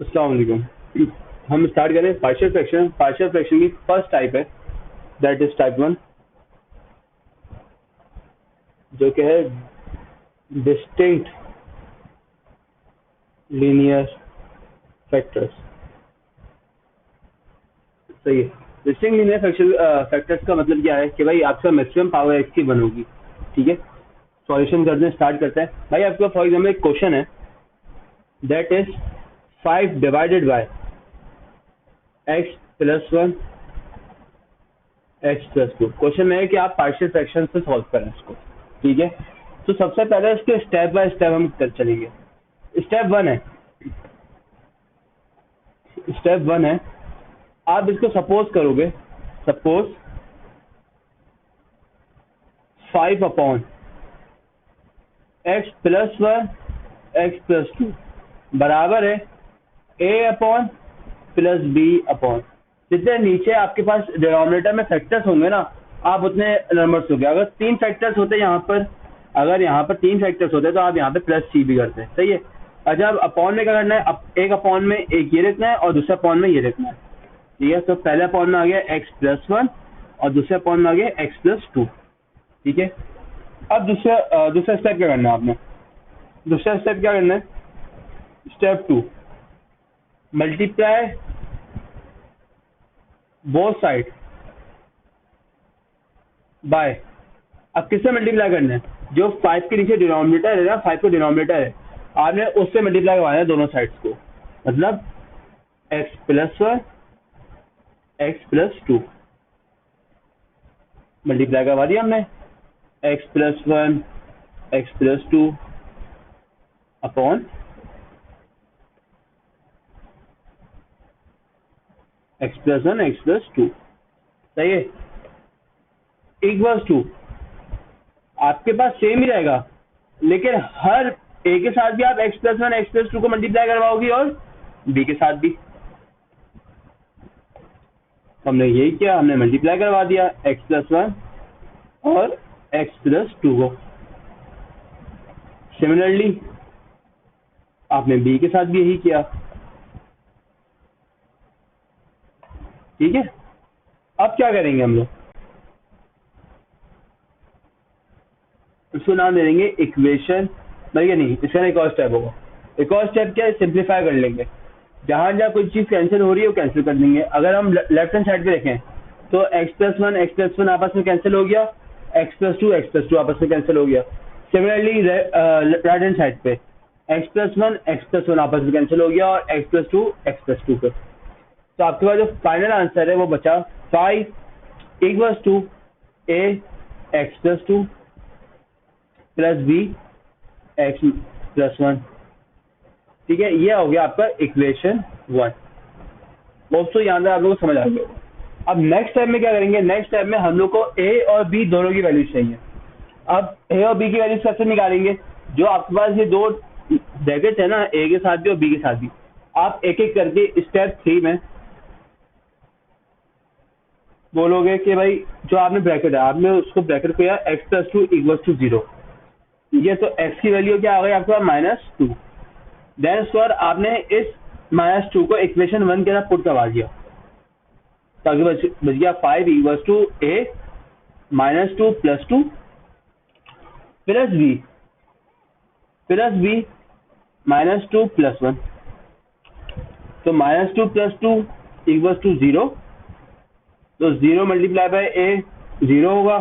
अस्सलाम वालेकुम। हम स्टार्ट करें पार्शियल फ्रैक्शन। पार्शियल फ्रैक्शन की फर्स्ट टाइप है, दैट इज टाइप 1, जो कि है डिस्टिंक्ट लीनियर फैक्टर्स। सही है। डिस्टिंक्ट लीनियर फैक्टर्स का मतलब क्या है कि भाई आपका मैक्सिमम पावर एक्स की वन होगी। ठीक है, सॉल्यूशन करते हैं, स्टार्ट करते हैं। भाई आपका फॉर एग्जाम्पल एक क्वेश्चन है, that is 5 divided by x plus 1 x plus 2। Question में है कि आप पार्शियल फ्रैक्शन से सॉल्व करें इसको। ठीक है, तो सबसे पहले इसके स्टेप बाय स्टेप हम चलेंगे। स्टेप वन है आप इसको सपोज करोगे, suppose 5 upon x plus 1 x plus 2 बराबर है ए अपॉन प्लस बी अपॉन, जितने नीचे आपके पास डिनोमिनेटर में फैक्टर्स होंगे ना, आप उतने नंबर्स होंगे। अगर 3 फैक्टर्स होते यहाँ पर, अगर यहाँ पर 3 फैक्टर्स होते तो आप यहाँ पे प्लस सी भी करते। सही है। अच्छा, अब अपॉन में क्या करना है, अब एक अपॉन में एक ये लिखना है और दूसरे अपॉन में ये लिखना है। ठीक है, तो पहले अपॉन में आ गया एक्स प्लस 1 और दूसरे अपॉन में आ गया एक्स प्लस 2। ठीक है, अब दूसरा स्टेप क्या करना है आपने, दूसरा स्टेप क्या करना है, step 2, multiply both side by. अब किससे मल्टीप्लाई करना है, जो 5 के नीचे डिनोमिनेटर है ना, 5 का डिनोमिनेटर है, आपने उससे मल्टीप्लाई करवाना है दोनों साइड्स को। मतलब x plus 1 x plus 2 multiply करवा दिया हमने, x plus 1 x plus 2 upon x plus 1 x plus 2। सही है, इक्वल्स टू आपके पास सेम ही रहेगा, लेकिन हर ए के साथ भी आप एक्स प्लस 1 एक्स प्लस 2 को मल्टीप्लाई करवाओगी और बी के साथ भी। हमने यही किया, हमने मल्टीप्लाई करवा दिया एक्स प्लस 1 और एक्स प्लस 2 को। सिमिलरली आपने बी के साथ भी यही किया। ठीक है, अब क्या करेंगे हम लोग, इसको नाम दे देंगे इक्वेशन, बल्कि नहीं, इसका एक और स्टेप होगा। एक और स्टेप क्या है, सिंप्लीफाई कर लेंगे। जहां जहां कोई चीज कैंसिल हो रही है वो कैंसिल कर देंगे। अगर हम लेफ्ट हैंड साइड पे देखें तो एक्स प्लस वन आपस में कैंसिल हो गया, एक्स प्लस टू आपस में कैंसिल हो गया। सिमिलरली राइट हैंड साइड पे एक्स प्लस वन आपस में कैंसिल हो गया और एक्स प्लस टू पे। तो आपके पास जो फाइनल आंसर है वो बचा 5 equals to a x plus 2 plus b x plus 1। ठीक है, ये हो गया आपका इक्वेशन 1। दोस्तों यहाँ तक आप लोगों को समझ आ गया। अब नेक्स्ट स्टेप में क्या करेंगे, नेक्स्ट स्टेप में हम लोग को ए और बी दोनों की वैल्यू चाहिए। अब ए और बी की वैल्यू कैसे निकालेंगे, जो आपके पास ये दो ब्रैकेट है ना, ए के साथ भी और बी के साथ भी, आप एक एक करके स्टेप 3 में बोलोगे कि भाई जो आपने ब्रैकेट है, आपने उसको ब्रैकेट को यार एक्स प्लस 2 इक्वल्स टू 0। ठीक है, तो एक्स की वैल्यू क्या आ गई आपके पास -2। देन उसके बाद आपने इस -2 को इक्वेशन 1 के साथ पुट करवा दिया, ताकि बच गया 5 equals to a -2 plus 2 plus b -2 plus 1। तो -2 प्लस 2 इक्वल्स टू 0, तो 0 मल्टीप्लाई बाय ए 0 होगा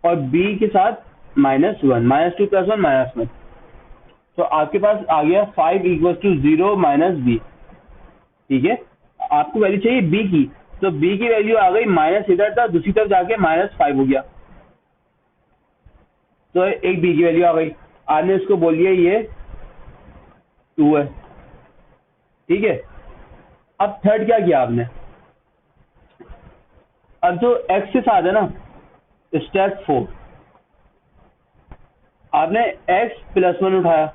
और बी के साथ -1, -2 प्लस 1 -1। तो आपके पास आ गया 5 इक्वल्स टू 0 माइनस बी। ठीक है, आपको वैल्यू चाहिए बी की, तो बी की वैल्यू आ गई माइनस, इधर था दूसरी तरफ जाके -5 हो गया, तो एक बी की वैल्यू आ गई। आपने इसको बोल दिया ये 2 है। ठीक है, अब थर्ड क्या किया आपने, अब जो एक्स के साथ है ना, स्टेप 4, आपने एक्स प्लस 1 उठाया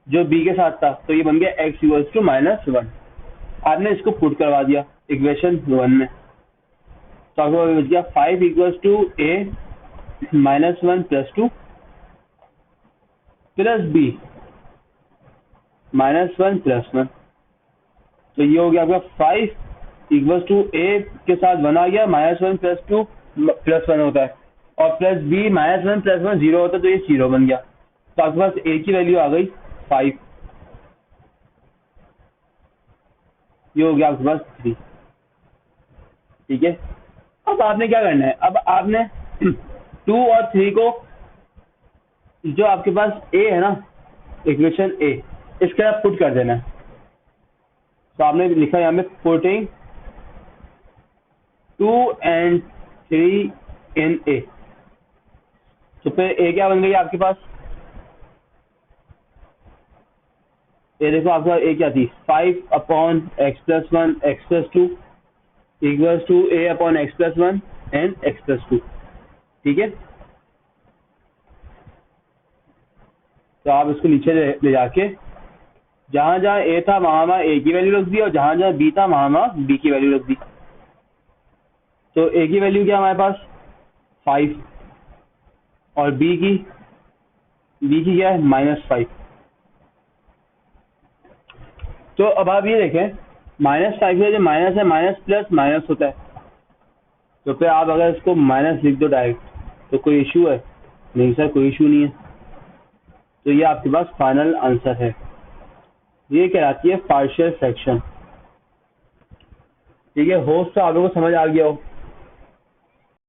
जो बी के साथ था, तो ये बन गया एक्स इक्वल्स टू -1। आपने इसको पुट करवा दिया इक्वेशन 1 में, तो आपको बच गया 5 equals to a -1 plus 2 plus b -1 +1, तो ये हो गया आपका 5 इक्वल्स टू ए के साथ 1 आ गया, -1 + 2 +1 होता है, और प्लस बी -1 + 1 0 होता है, तो ये 0 बन गया। तो आपके पास ए की वैल्यू आ गई 5, ये हो गया आपके पास 3। ठीक है, अब आपने क्या करना है, अब आपने 2 और 3 को, जो आपके पास ए है ना, इक्वेशन ए, इसके आप पुट कर देना है। तो आपने लिखा यहाँ पे पुटिंग 2 and 3 इन ए, तो फिर ए क्या बन गई आपके पास, ये देखो आपका ए क्या थी, 5/x+1 x+2 equals to a/x+1 and x+2। ठीक है, तो आप इसको नीचे ले जाके जहां जहां ए था वहां ए की वैल्यू रख दी, और जहां जहां बी था वहां बी की वैल्यू रख दी। तो ए की वैल्यू क्या हमारे पास 5, और बी की क्या है -5। तो अब आप ये देखें, -5 का जो माइनस है, माइनस प्लस माइनस होता है, तो फिर आप अगर इसको माइनस लिख दो डायरेक्ट, तो कोई इशू है? नहीं सर, कोई इशू नहीं है। तो ये आपके पास फाइनल आंसर है, ये कहलाती है पार्शियल फ्रैक्शन। ठीक है, होप तो आप लोगों को समझ आ गया हो।